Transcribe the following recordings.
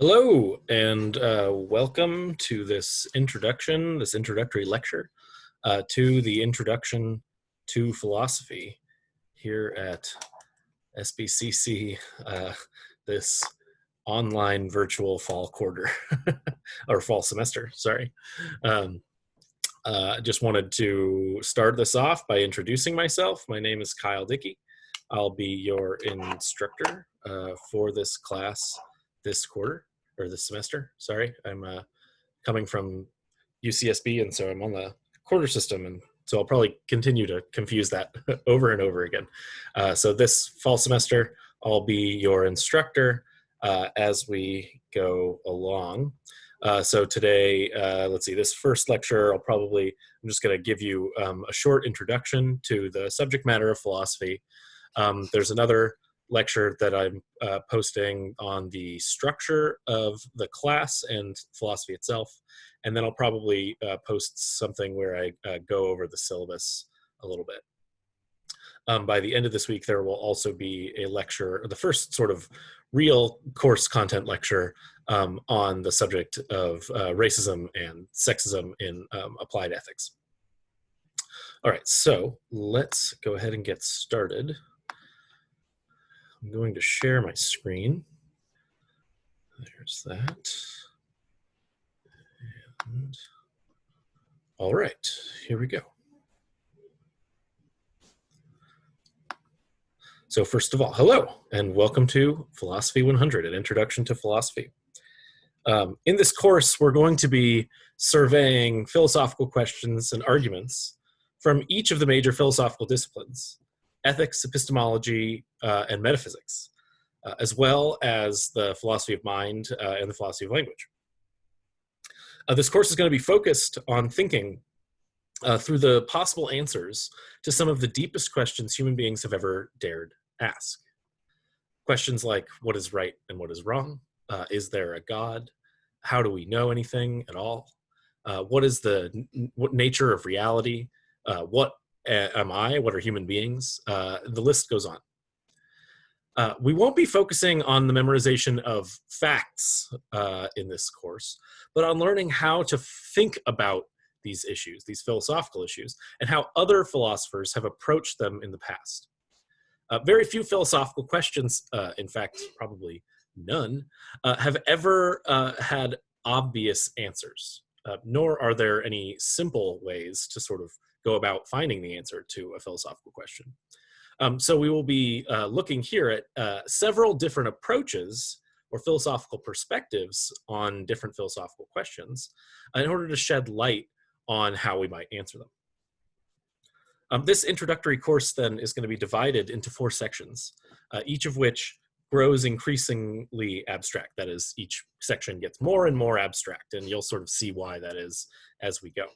Hello, and welcome to this introductory lecture to the Introduction to Philosophy here at SBCC, this online virtual fall quarter, or fall semester, sorry. Just wanted to start this off by introducing myself. My name is Kyle Dickey. I'll be your instructor for this class this quarter, or this semester, sorry. I'm coming from UCSB, and so I'm on the quarter system, and so I'll probably continue to confuse that over and over again. So this fall semester, I'll be your instructor as we go along. So today, let's see, this first lecture, I'm just going to give you a short introduction to the subject matter of philosophy. There's another lecture that I'm posting on the structure of the class and philosophy itself. And then I'll probably post something where I go over the syllabus a little bit. By the end of this week, there will also be a lecture, the first sort of real course content lecture on the subject of racism and sexism in applied ethics. All right, so let's go ahead and get started. I'm going to share my screen. There's that. And all right, here we go. So first of all, hello, and welcome to Philosophy 100, an introduction to philosophy. In this course, we're going to be surveying philosophical questions and arguments from each of the major philosophical disciplines: ethics, epistemology, and metaphysics, as well as the philosophy of mind and the philosophy of language. This course is going to be focused on thinking through the possible answers to some of the deepest questions human beings have ever dared ask. Questions like, what is right and what is wrong? Is there a God? How do we know anything at all? What is what nature of reality? What am I? What are human beings? The list goes on. We won't be focusing on the memorization of facts in this course, but on learning how to think about these issues, these philosophical issues, and how other philosophers have approached them in the past. Very few philosophical questions, in fact, probably none, have ever had obvious answers, nor are there any simple ways to sort of go about finding the answer to a philosophical question. So we will be looking here at several different approaches or philosophical perspectives on different philosophical questions in order to shed light on how we might answer them. This introductory course then is going to be divided into 4 sections, each of which grows increasingly abstract. That is, each section gets more and more abstract, and you'll sort of see why that is as we go.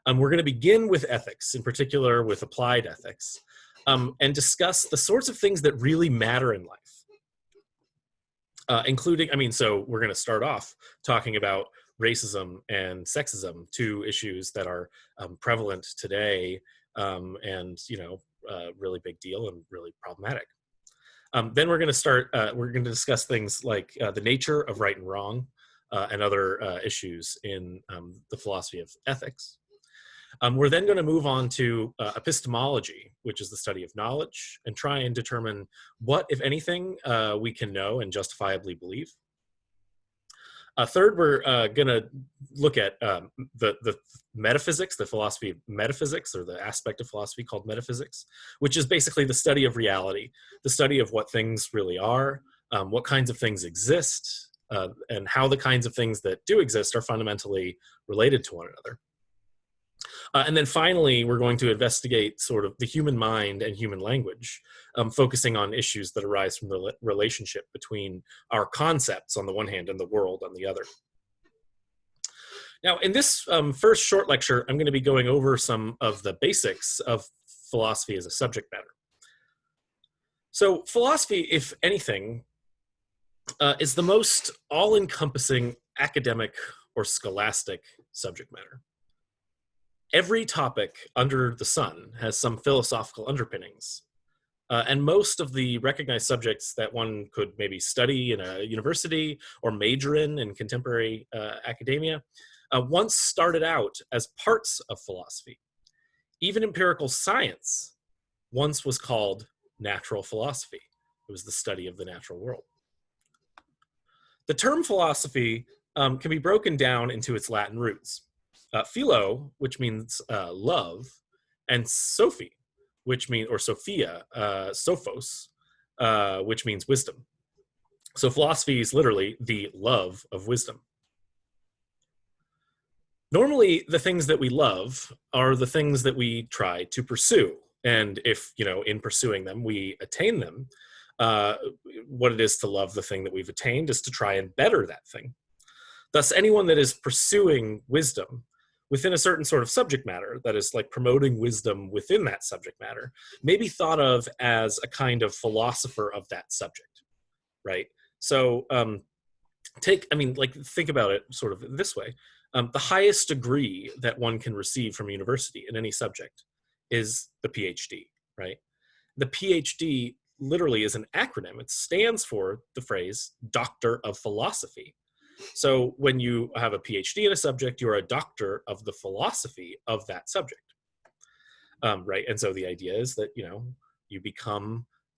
We're going to begin with ethics, in particular with applied ethics, and discuss the sorts of things that really matter in life, including, so we're going to start off talking about racism and sexism, 2 issues that are prevalent today and, really big deal and really problematic. Then we're going to discuss things like the nature of right and wrong and other issues in the philosophy of ethics. We're then going to move on to epistemology, which is the study of knowledge, and try and determine what, if anything, we can know and justifiably believe. Third, we're going to look at the metaphysics, the philosophy of metaphysics, or the aspect of philosophy called metaphysics, which is basically the study of reality, the study of what things really are, what kinds of things exist, and how the kinds of things that do exist are fundamentally related to one another. And then finally, we're going to investigate sort of the human mind and human language, focusing on issues that arise from the relationship between our concepts on the one hand and the world on the other. Now, in this first short lecture, I'm going to be going over some of the basics of philosophy as a subject matter. So philosophy, if anything, is the most all-encompassing academic or scholastic subject matter. Every topic under the sun has some philosophical underpinnings. And most of the recognized subjects that one could maybe study in a university or major in contemporary academia once started out as parts of philosophy. Even empirical science once was called natural philosophy. It was the study of the natural world. The term philosophy can be broken down into its Latin roots. Philo, which means love, and Sophie, which means, or Sophia, sophos, which means wisdom. So philosophy is literally the love of wisdom. Normally, the things that we love are the things that we try to pursue. And if, in pursuing them, we attain them, what it is to love the thing that we've attained is to try and better that thing. Thus, anyone that is pursuing wisdom within a certain sort of subject matter, that is like promoting wisdom within that subject matter, may be thought of as a kind of philosopher of that subject, right? So think about it sort of this way. The highest degree that one can receive from a university in any subject is the PhD, right? The PhD literally is an acronym. It stands for the phrase Doctor of Philosophy. So when you have a PhD in a subject, you're a doctor of the philosophy of that subject, right? And so the idea is that,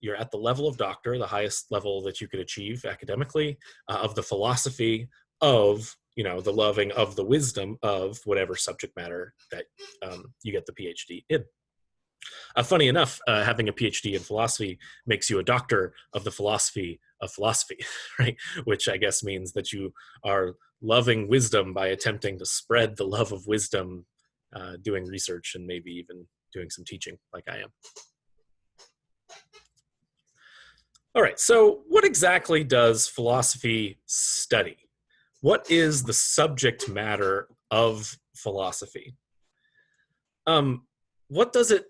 you're at the level of doctor, the highest level that you could achieve academically, of the philosophy of, the loving of the wisdom of whatever subject matter that you get the PhD in. Funny enough, having a PhD in philosophy makes you a doctor of the philosophy of philosophy, right? Which I guess means that you are loving wisdom by attempting to spread the love of wisdom, doing research and maybe even doing some teaching like I am. All right, so what exactly does philosophy study? What is the subject matter of philosophy? What does it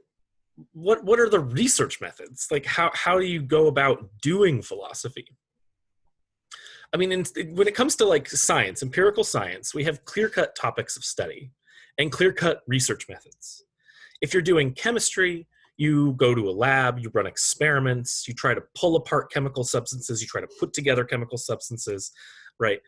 what are the research methods? Like how do you go about doing philosophy? I mean, when it comes to like science, empirical science, we have clear-cut topics of study and clear-cut research methods. If you're doing chemistry, you go to a lab, you run experiments, you try to pull apart chemical substances, you try to put together chemical substances, right?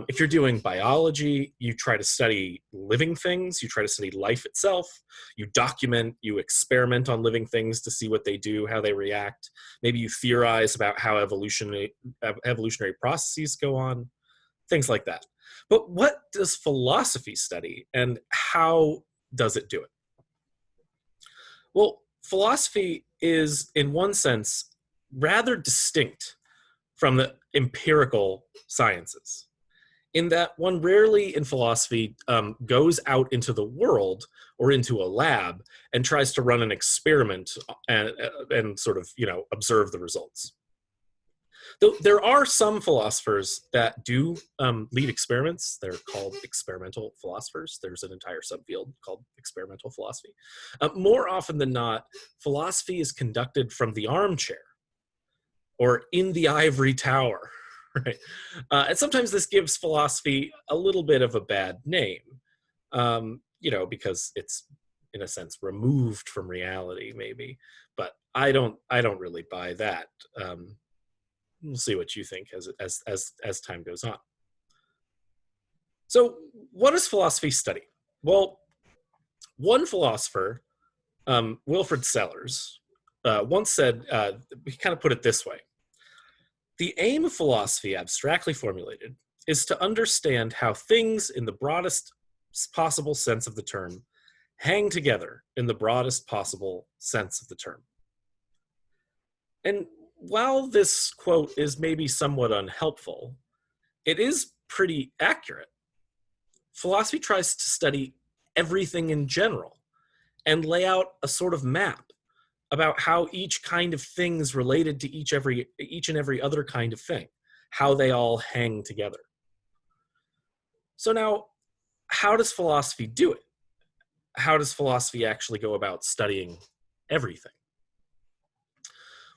If you're doing biology, you try to study living things, you try to study life itself, you document, you experiment on living things to see what they do, how they react. Maybe you theorize about how evolutionary processes go on, things like that. But what does philosophy study and how does it do it? Well, philosophy is, in one sense, rather distinct from the empirical sciences, in that one rarely in philosophy goes out into the world or into a lab and tries to run an experiment and sort of, observe the results. Though there are some philosophers that do lead experiments. They're called experimental philosophers. There's an entire subfield called experimental philosophy. More often than not, philosophy is conducted from the armchair or in the ivory tower, right? And sometimes this gives philosophy a little bit of a bad name, because it's, in a sense, removed from reality, maybe. But I don't really buy that. We'll see what you think as time goes on. So, what does philosophy study? Well, one philosopher, Wilfrid Sellars, once said, he kind of put it this way: the aim of philosophy, abstractly formulated, is to understand how things in the broadest possible sense of the term hang together in the broadest possible sense of the term. And while this quote is maybe somewhat unhelpful, it is pretty accurate. Philosophy tries to study everything in general and lay out a sort of map about how each kind of thing is related to each and every other kind of thing, how they all hang together. So now, how does philosophy do it? How does philosophy actually go about studying everything?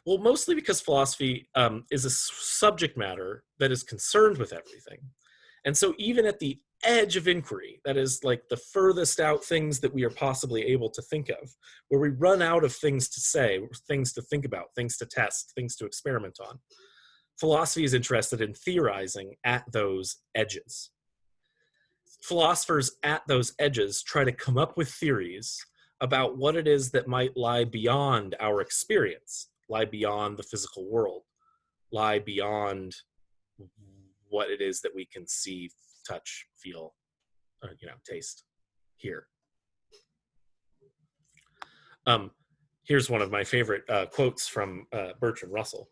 Well, mostly because philosophy is a subject matter that is concerned with everything. And so even at the edge of inquiry, that is like the furthest out things that we are possibly able to think of, where we run out of things to say, things to think about, things to test, things to experiment on. Philosophy is interested in theorizing at those edges. Philosophers at those edges try to come up with theories about what it is that might lie beyond our experience, lie beyond the physical world, lie beyond what it is that we can see, touch, feel, taste, hear. Here's one of my favorite quotes from Bertrand Russell.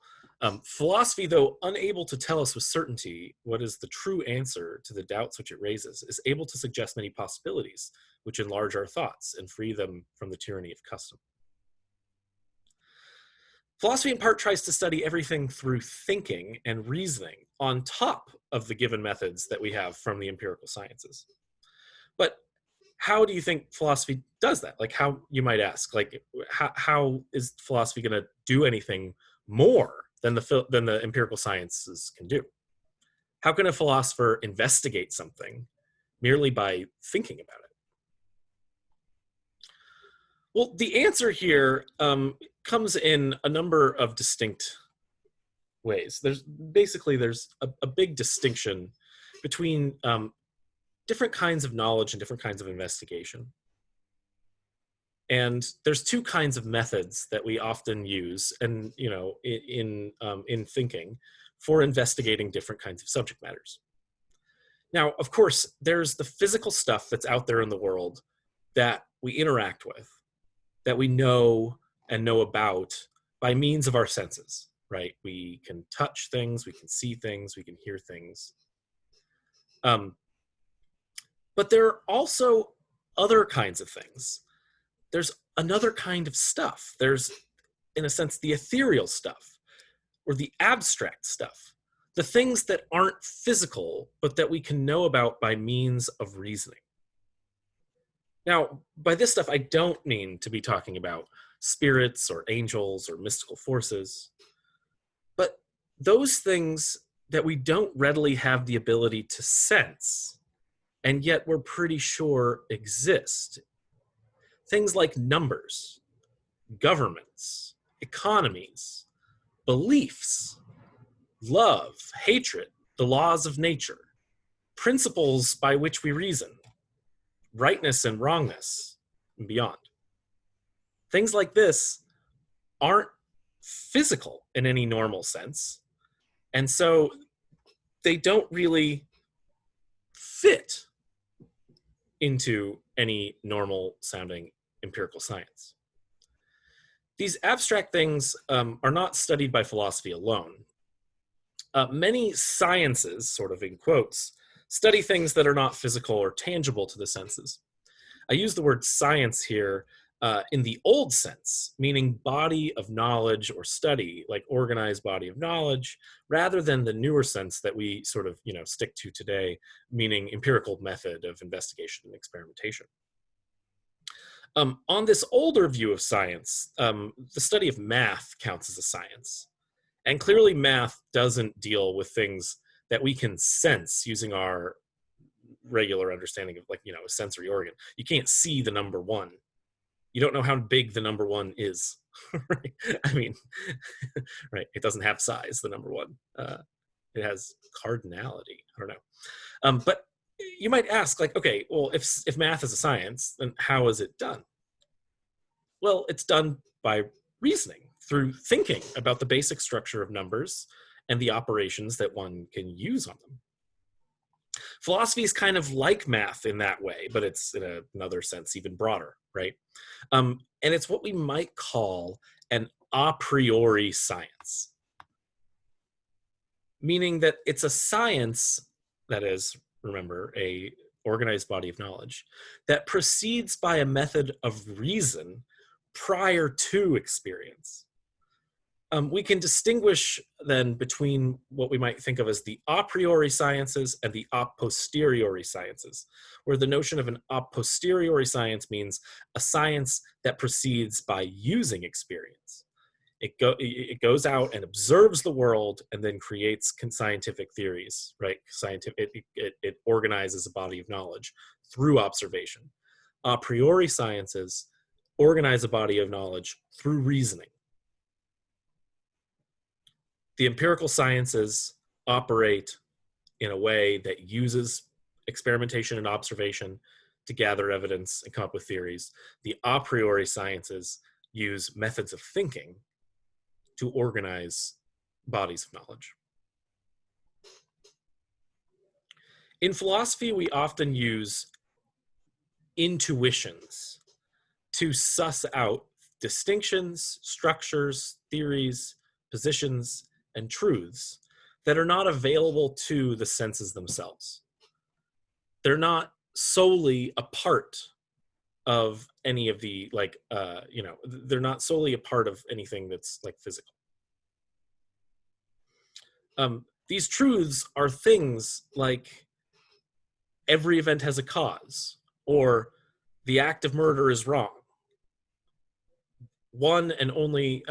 Philosophy, though unable to tell us with certainty what is the true answer to the doubts which it raises, is able to suggest many possibilities which enlarge our thoughts and free them from the tyranny of custom. Philosophy in part tries to study everything through thinking and reasoning on top of the given methods that we have from the empirical sciences. But how do you think philosophy does that? Like, how, you might ask, like, how is philosophy going to do anything more than the empirical sciences can do? How can a philosopher investigate something merely by thinking about it? Well, the answer here comes in a number of distinct ways. There's a big distinction between different kinds of knowledge and different kinds of investigation. And there's two kinds of methods that we often use, and in thinking, for investigating different kinds of subject matters. Now, of course, there's the physical stuff that's out there in the world that we interact with, that we know and know about by means of our senses, right? We can touch things, we can see things, we can hear things. But there are also other kinds of things. There's another kind of stuff. There's, in a sense, the ethereal stuff, or the abstract stuff, the things that aren't physical, but that we can know about by means of reasoning. Now, by this stuff, I don't mean to be talking about spirits or angels or mystical forces, but those things that we don't readily have the ability to sense, and yet we're pretty sure exist. Things like numbers, governments, economies, beliefs, love, hatred, the laws of nature, principles by which we reason, rightness and wrongness, and beyond. Things like this aren't physical in any normal sense, and so they don't really fit into any normal sounding empirical science. These abstract things are not studied by philosophy alone. Many sciences, sort of in quotes, study things that are not physical or tangible to the senses. I use the word science here in the old sense, meaning body of knowledge or study, like organized body of knowledge, rather than the newer sense that we sort of, stick to today, meaning empirical method of investigation and experimentation. On this older view of science, the study of math counts as a science. And clearly math doesn't deal with things that we can sense using our regular understanding of, a sensory organ. You can't see the number 1. You don't know how big the number 1 is. Right? I mean, right? It doesn't have size, the number 1. It has cardinality. I don't know. But you might ask, okay, well, if math is a science, then how is it done? Well, it's done by reasoning, through thinking about the basic structure of numbers and the operations that one can use on them. Philosophy is kind of like math in that way, but it's in another sense even broader, right? And it's what we might call an a priori science, meaning that it's a science that is, remember, a organized body of knowledge that proceeds by a method of reason prior to experience. We can distinguish then between what we might think of as the a priori sciences and the a posteriori sciences, where the notion of an a posteriori science means a science that proceeds by using experience. It goes out and observes the world and then creates scientific theories, right? It organizes a body of knowledge through observation. A priori sciences organize a body of knowledge through reasoning. The empirical sciences operate in a way that uses experimentation and observation to gather evidence and come up with theories. The a priori sciences use methods of thinking to organize bodies of knowledge. In philosophy, we often use intuitions to suss out distinctions, structures, theories, positions, and truths that are not available to the senses themselves. They're not solely a part of any of the, they're not solely a part of anything that's like physical. These truths are things like every event has a cause, or the act of murder is wrong. One can only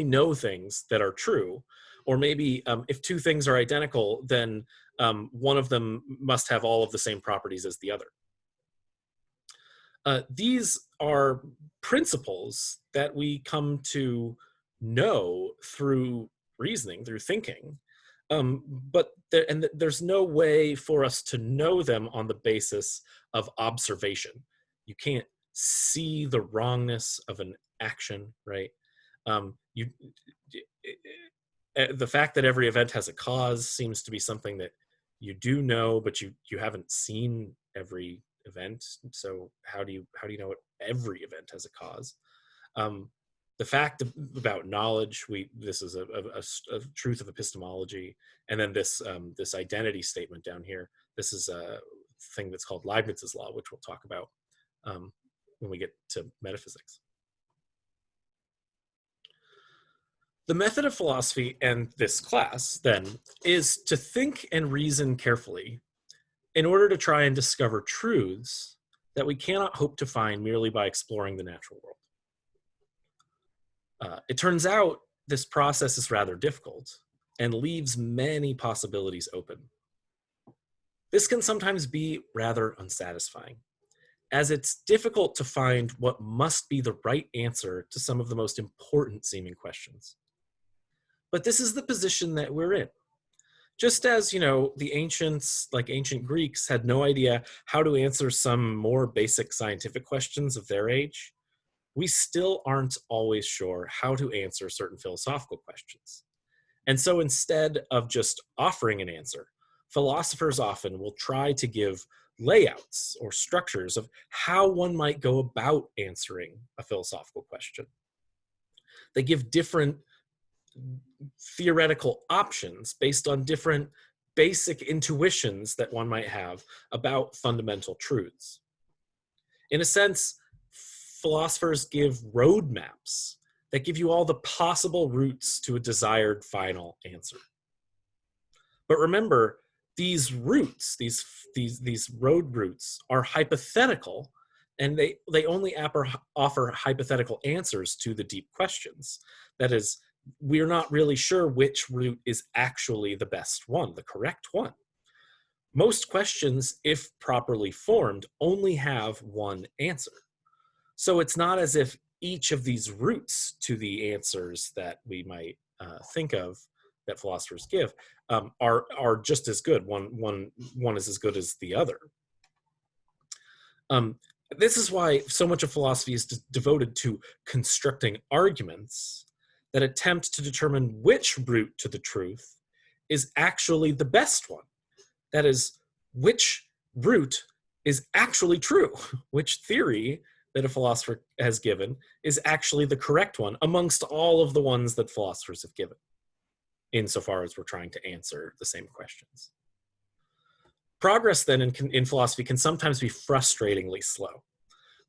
know things that are true, or maybe if two things are identical, then one of them must have all of the same properties as the other. These are principles that we come to know through reasoning, through thinking, but there's no way for us to know them on the basis of observation. You can't see the wrongness of an action, right? The fact that every event has a cause seems to be something that you do know, but you haven't seen every event. So how do you know what every event has a cause? The fact about knowledge, this is a truth of epistemology, and then this identity statement down here. This is a thing that's called Leibniz's law, which we'll talk about when we get to metaphysics. The method of philosophy and this class, then, is to think and reason carefully in order to try and discover truths that we cannot hope to find merely by exploring the natural world. It turns out this process is rather difficult and leaves many possibilities open. This can sometimes be rather unsatisfying, as it's difficult to find what must be the right answer to some of the most important seeming questions. But this is the position that we're in. Just as, the ancients, like ancient Greeks, had no idea how to answer some more basic scientific questions of their age, we still aren't always sure how to answer certain philosophical questions. And so instead of just offering an answer, philosophers often will try to give layouts or structures of how one might go about answering a philosophical question. They give different theoretical options based on different basic intuitions that one might have about fundamental truths. In a sense, philosophers give roadmaps that give you all the possible routes to a desired final answer. But remember, these routes, these road routes, are hypothetical, and they only offer hypothetical answers to the deep questions. That is, we're not really sure which route is actually the best one, the correct one. Most questions, if properly formed, only have one answer. So it's not as if each of these routes to the answers that we might think of that philosophers give are just as good. One is as good as the other. This is why so much of philosophy is devoted to constructing arguments that attempt to determine which route to the truth is actually the best one. That is, which route is actually true, which theory that a philosopher has given is actually the correct one amongst all of the ones that philosophers have given, insofar as we're trying to answer the same questions. Progress then in philosophy can sometimes be frustratingly slow,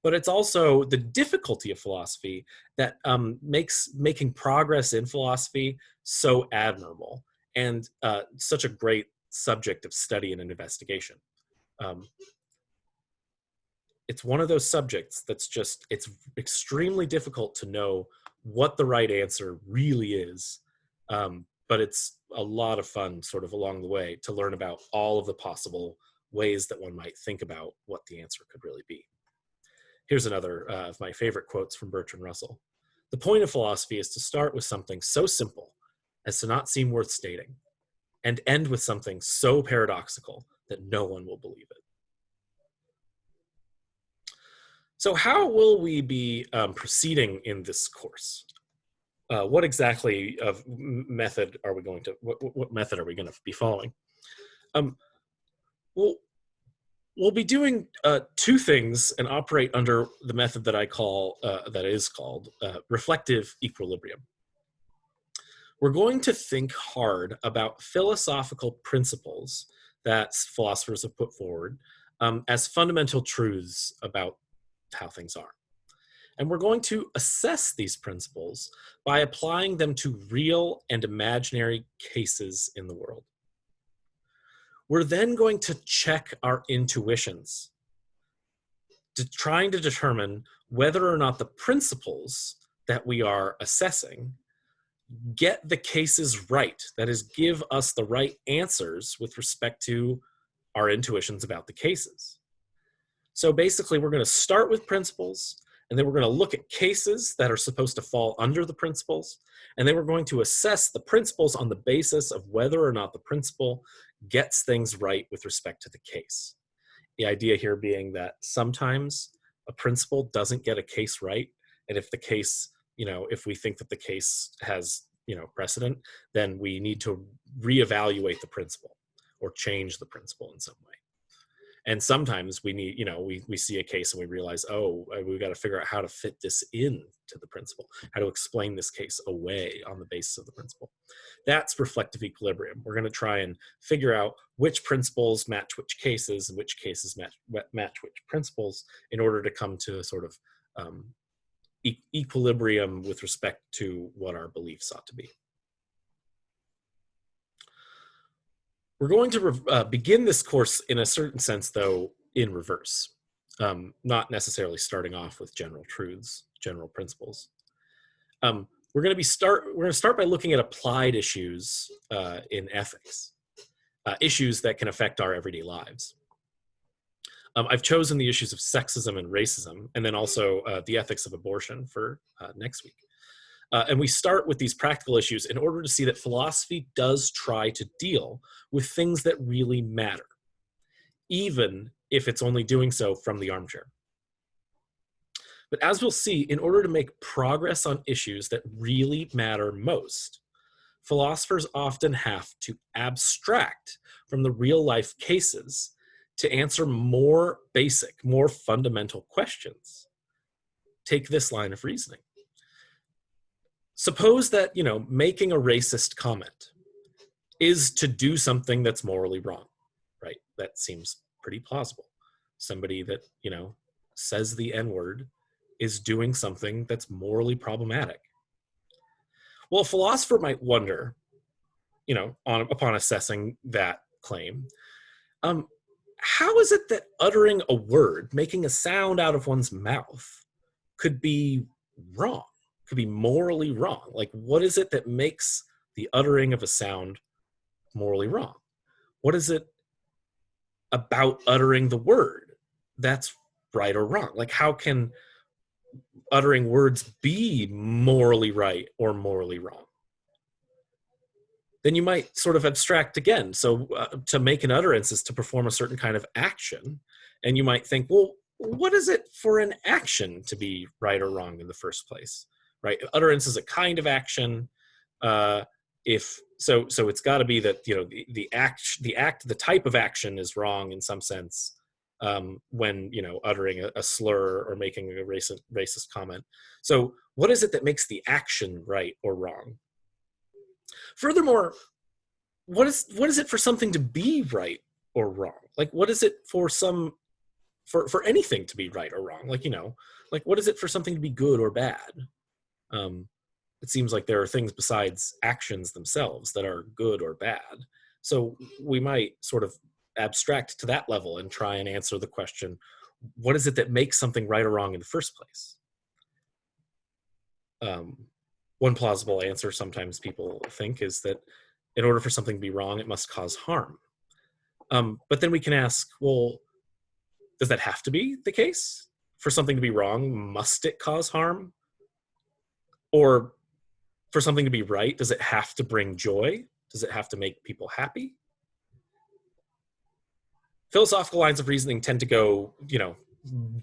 but it's also the difficulty of philosophy that makes making progress in philosophy so admirable and such a great subject of study and investigation. it's one of those subjects that's just, it's extremely difficult to know what the right answer really is. But it's a lot of fun sort of along the way to learn about all of the possible ways that one might think about what the answer could really be. Here's another of my favorite quotes from Bertrand Russell. The point of philosophy is to start with something so simple as to not seem worth stating, and end with something so paradoxical that no one will believe it. So how will we be proceeding in this course? What exactly of method are we going to, what method are we going to be following? We'll be doing two things and operate under the method that I call, that is called reflective equilibrium. We're going to think hard about philosophical principles that philosophers have put forward as fundamental truths about how things are. And we're going to assess these principles by applying them to real and imaginary cases in the world. We're then going to check our intuitions, trying to determine whether or not the principles that we are assessing get the cases right, that is, give us the right answers with respect to our intuitions about the cases. So basically, we're going to start with principles, and then we're going to look at cases that are supposed to fall under the principles, and then we're going to assess the principles on the basis of whether or not the principle gets things right with respect to the case. The idea here being that sometimes a principle doesn't get a case right, and if the case, if we think that the case has, precedent, then we need to reevaluate the principle or change the principle in some way. And sometimes we need, we see a case and we realize, oh, we've got to figure out how to fit this into the principle, how to explain this case away on the basis of the principle. That's reflective equilibrium. We're going to try and figure out which principles match which cases and which cases match which principles in order to come to a sort of equilibrium with respect to what our beliefs ought to be. We're going to begin this course in a certain sense, though, in reverse, not necessarily starting off with general truths, general principles. We're going to start by looking at applied issues in ethics, issues that can affect our everyday lives. I've chosen the issues of sexism and racism, and then also the ethics of abortion for next week. And we start with these practical issues in order to see that philosophy does try to deal with things that really matter, even if it's only doing so from the armchair. But as we'll see, in order to make progress on issues that really matter most, philosophers often have to abstract from the real life cases to answer more basic, more fundamental questions. Take this line of reasoning. Suppose that, making a racist comment is to do something that's morally wrong, right? That seems pretty plausible. Somebody that, says the N-word is doing something that's morally problematic. Well, a philosopher might wonder, upon assessing that claim, how is it that uttering a word, making a sound out of one's mouth, could be wrong, could be morally wrong? Like, what is it that makes the uttering of a sound morally wrong? What is it about uttering the word that's right or wrong? Like, how can uttering words be morally right or morally wrong? Then you might sort of abstract again. So to make an utterance is to perform a certain kind of action. And you might think, well, what is it for an action to be right or wrong in the first place, right? Utterance is a kind of action. So it's got to be that, the type of action is wrong in some sense when, uttering a slur or making a racist comment. So what is it that makes the action right or wrong? Furthermore, what is it for something to be right or wrong? Like, what is it for anything to be right or wrong? Like, what is it for something to be good or bad? It seems like there are things besides actions themselves that are good or bad. So we might sort of abstract to that level and try and answer the question, what is it that makes something right or wrong in the first place? One plausible answer sometimes people think is that in order for something to be wrong, it must cause harm. But then we can ask, well, does that have to be the case? For something to be wrong, must it cause harm? Or for something to be right, does it have to bring joy? Does it have to make people happy? Philosophical lines of reasoning tend to go,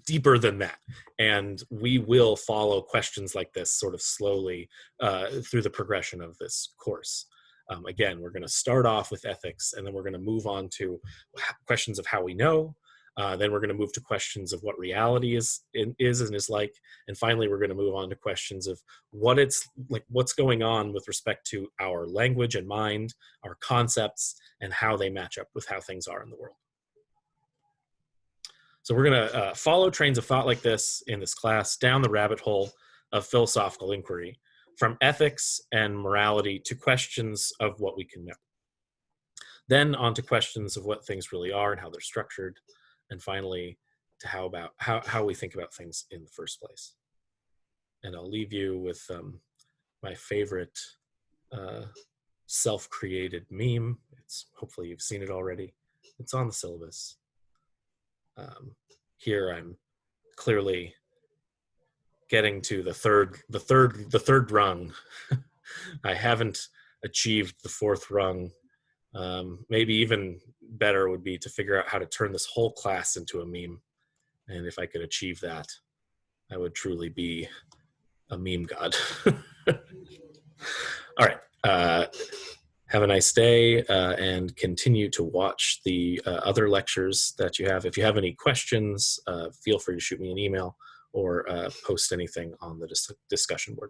deeper than that. And we will follow questions like this sort of slowly through the progression of this course. Again, we're going to start off with ethics, and then we're going to move on to questions of how we know. Then we're going to move to questions of what reality is and is like. And finally, we're going to move on to questions of what's going on with respect to our language and mind, our concepts, and how they match up with how things are in the world. So we're going to follow trains of thought like this in this class down the rabbit hole of philosophical inquiry, from ethics and morality to questions of what we can know. Then on to questions of what things really are and how they're structured. And finally, to how we think about things in the first place. And I'll leave you with my favorite self-created meme. Hopefully you've seen it already. It's on the syllabus. Here I'm clearly getting to the third rung. I haven't achieved the fourth rung. Maybe even better would be to figure out how to turn this whole class into a meme. And if I could achieve that, I would truly be a meme god. All right. Have a nice day and continue to watch the other lectures that you have. If you have any questions, feel free to shoot me an email or post anything on the discussion board.